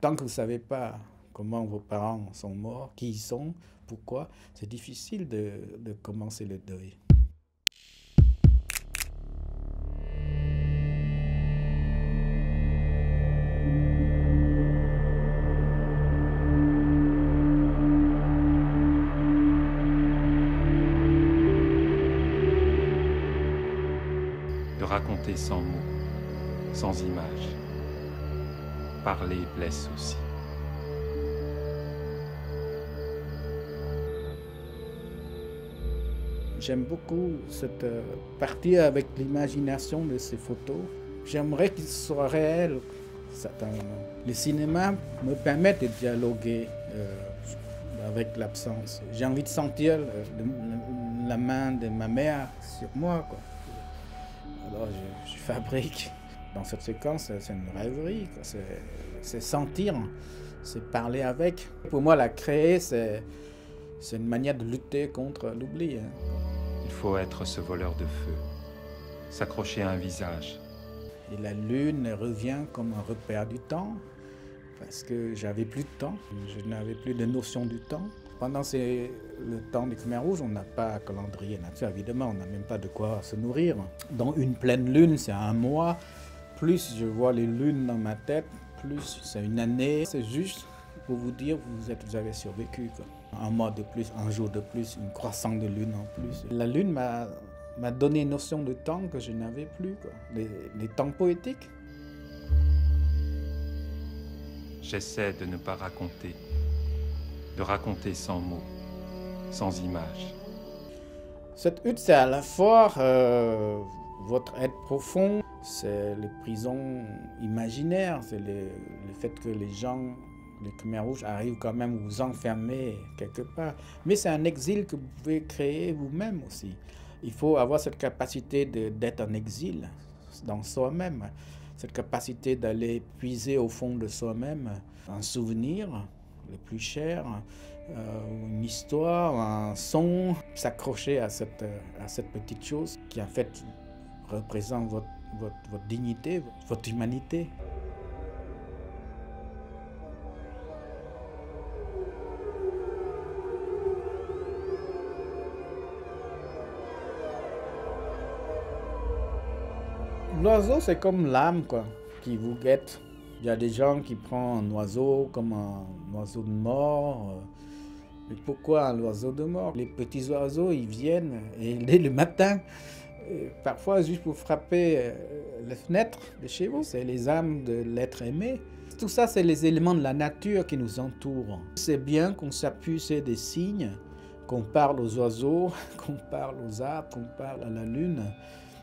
Tant que vous ne savez pas comment vos parents sont morts, qui ils sont, pourquoi, c'est difficile de commencer le deuil. De raconter sans mots, sans images. Parler blesse aussi. J'aime beaucoup cette partie avec l'imagination de ces photos. J'aimerais qu'ils soient réels, certainement. Le cinéma me permet de dialoguer avec l'absence. J'ai envie de sentir la main de ma mère sur moi, quoi. Alors je fabrique. Dans cette séquence, c'est une rêverie, quoi. C'est sentir, c'est parler avec. Pour moi, la créer, c'est une manière de lutter contre l'oubli. Il faut être ce voleur de feu, s'accrocher à un visage. Et la lune revient comme un repère du temps, parce que j'avais plus de temps, je n'avais plus de notion du temps. Pendant le temps des Khmers rouges, on n'a pas un calendrier naturel, évidemment, on n'a même pas de quoi se nourrir. Dans une pleine lune, c'est un mois. Plus je vois les lunes dans ma tête, plus c'est une année. C'est juste pour vous dire vous avez survécu, quoi. Un mois de plus, un jour de plus, une croissance de lune en plus. La lune m'a donné une notion de temps que je n'avais plus, quoi. Les temps poétiques. J'essaie de ne pas raconter, de raconter sans mots, sans images. Cette hutte, c'est à la fois votre être profond, c'est les prisons imaginaires, c'est le fait que les gens, les Khmers rouges, arrivent quand même à vous enfermer quelque part. Mais c'est un exil que vous pouvez créer vous-même aussi. Il faut avoir cette capacité d'être en exil dans soi-même, cette capacité d'aller puiser au fond de soi-même un souvenir le plus cher, une histoire, un son, s'accrocher à cette petite chose qui en fait représente votre dignité, votre humanité. L'oiseau, c'est comme l'âme, quoi, qui vous guette. Il y a des gens qui prennent un oiseau comme un oiseau de mort. Mais pourquoi un oiseau de mort? Les petits oiseaux, ils viennent et dès le matin, parfois juste pour frapper les fenêtres de chez vous. C'est les âmes de l'être aimé. Tout ça, c'est les éléments de la nature qui nous entourent. C'est bien qu'on s'appuie sur des signes, qu'on parle aux oiseaux, qu'on parle aux arbres, qu'on parle à la lune.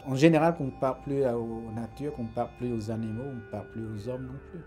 En général, qu'on ne parle plus aux natures, qu'on ne parle plus aux animaux, on ne parle plus aux hommes non plus.